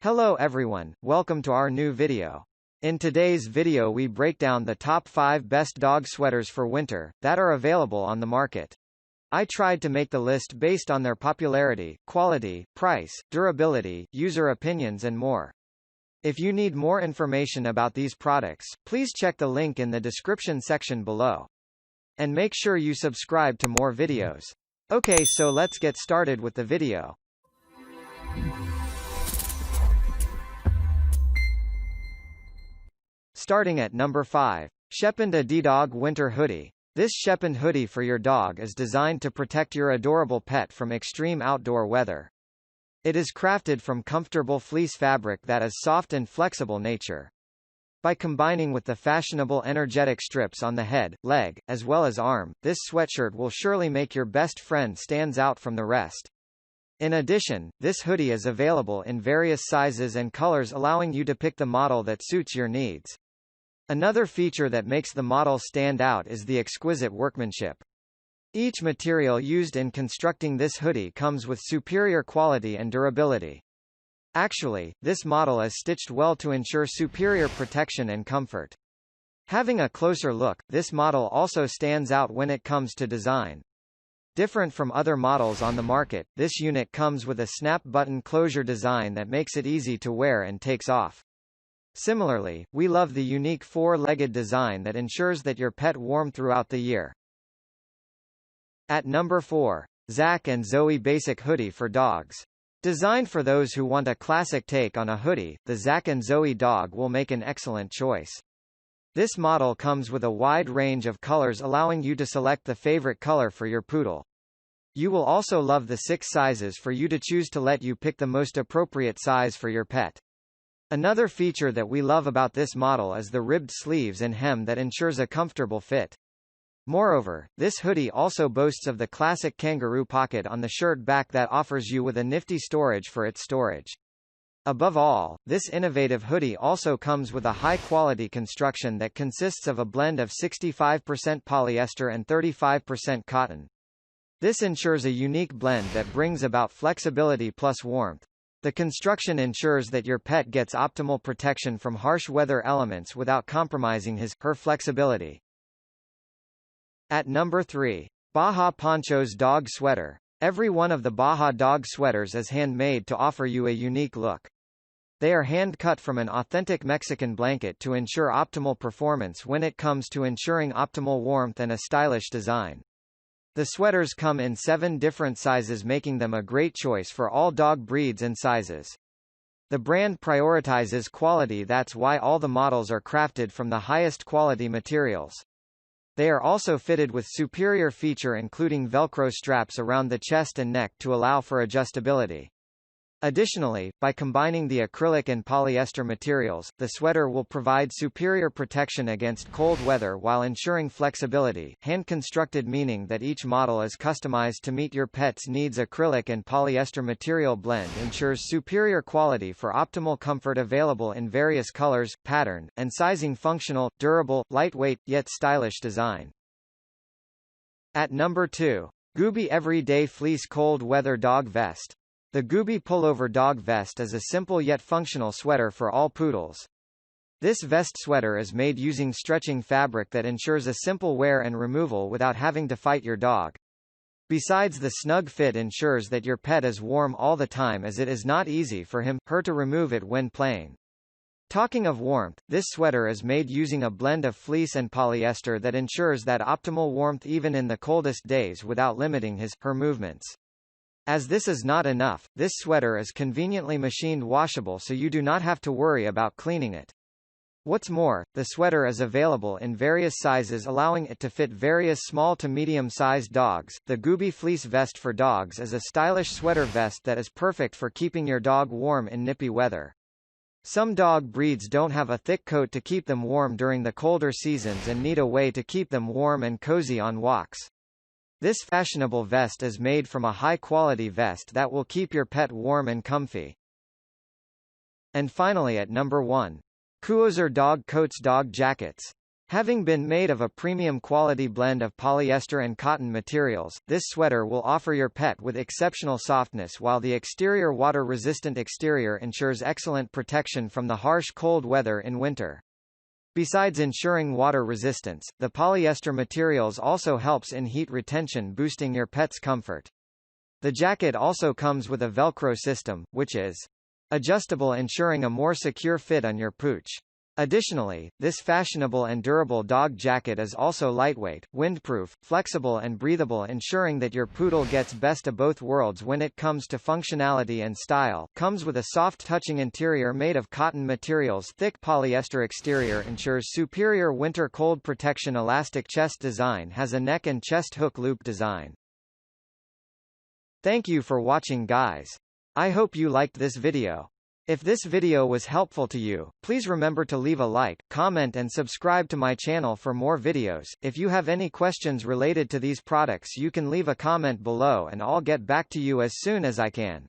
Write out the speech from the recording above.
Hello everyone, welcome to our new video. In today's video we break down the top 5 best dog sweaters for winter, that are available on the market. I tried to make the list based on their popularity, quality, price, durability, user opinions and more. If you need more information about these products, please check the link in the description section below. And make sure you subscribe to more videos. Okay, so let's get started with the video. Starting at number 5. Scheppend Adidog Winter Hoodie. This Scheppend hoodie for your dog is designed to protect your adorable pet from extreme outdoor weather. It is crafted from comfortable fleece fabric that is soft and flexible nature. By combining with the fashionable energetic strips on the head, leg, as well as arm, this sweatshirt will surely make your best friend stands out from the rest. In addition, this hoodie is available in various sizes and colors, allowing you to pick the model that suits your needs. Another feature that makes the model stand out is the exquisite workmanship. Each material used in constructing this hoodie comes with superior quality and durability. Actually, this model is stitched well to ensure superior protection and comfort. Having a closer look, this model also stands out when it comes to design. Different from other models on the market, this unit comes with a snap button closure design that makes it easy to wear and takes off. Similarly, we love the unique four-legged design that ensures that your pet warm throughout the year. At number 4. Zack and Zoey Basic Hoodie for Dogs. Designed for those who want a classic take on a hoodie, the Zack and Zoey dog will make an excellent choice. This model comes with a wide range of colors, allowing you to select the favorite color for your poodle. You will also love the 6 sizes for you to choose to let you pick the most appropriate size for your pet. Another feature that we love about this model is the ribbed sleeves and hem that ensures a comfortable fit. Moreover, this hoodie also boasts of the classic kangaroo pocket on the shirt back that offers you with a nifty storage for its storage. Above all, this innovative hoodie also comes with a high-quality construction that consists of a blend of 65% polyester and 35% cotton. This ensures a unique blend that brings about flexibility plus warmth. The construction ensures that your pet gets optimal protection from harsh weather elements without compromising his/her flexibility. At number 3. Baja Ponchos Dog Sweater. Every one of the Baja dog sweaters is handmade to offer you a unique look. They are hand-cut from an authentic Mexican blanket to ensure optimal performance when it comes to ensuring optimal warmth and a stylish design. The sweaters come in 7 different sizes, making them a great choice for all dog breeds and sizes. The brand prioritizes quality, that's why all the models are crafted from the highest quality materials. They are also fitted with superior feature including Velcro straps around the chest and neck to allow for adjustability. Additionally, by combining the acrylic and polyester materials, the sweater will provide superior protection against cold weather while ensuring flexibility. Hand-constructed, meaning that each model is customized to meet your pet's needs. Acrylic and polyester material blend ensures superior quality for optimal comfort, available in various colors, pattern, and sizing. Functional, durable, lightweight, yet stylish design. At number 2. Gooby Everyday Fleece Cold Weather Dog Vest. The Gooby Pullover Dog Vest is a simple yet functional sweater for all poodles. This vest sweater is made using stretching fabric that ensures a simple wear and removal without having to fight your dog. Besides, the snug fit ensures that your pet is warm all the time, as it is not easy for him/her to remove it when playing. Talking of warmth, this sweater is made using a blend of fleece and polyester that ensures that optimal warmth even in the coldest days without limiting his/her movements. As this is not enough, this sweater is conveniently machine washable, so you do not have to worry about cleaning it. What's more, the sweater is available in various sizes, allowing it to fit various small to medium-sized dogs. The Gooby Fleece Vest for Dogs is a stylish sweater vest that is perfect for keeping your dog warm in nippy weather. Some dog breeds don't have a thick coat to keep them warm during the colder seasons and need a way to keep them warm and cozy on walks. This fashionable vest is made from a high-quality vest that will keep your pet warm and comfy. And finally, at number 1. Kuoser Dog Coats Dog Jackets. Having been made of a premium quality blend of polyester and cotton materials, this sweater will offer your pet with exceptional softness, while the exterior water-resistant exterior ensures excellent protection from the harsh cold weather in winter. Besides ensuring water resistance, the polyester materials also helps in heat retention, boosting your pet's comfort. The jacket also comes with a Velcro system, which is adjustable, ensuring a more secure fit on your pooch. Additionally, this fashionable and durable dog jacket is also lightweight, windproof, flexible and breathable, ensuring that your poodle gets best of both worlds when it comes to functionality and style. Comes with a soft-touching interior made of cotton materials. Thick polyester exterior ensures superior winter cold protection. Elastic chest design has a neck and chest hook loop design. Thank you for watching, guys. I hope you liked this video. If this video was helpful to you, please remember to leave a like, comment and subscribe to my channel for more videos. If you have any questions related to these products, you can leave a comment below and I'll get back to you as soon as I can.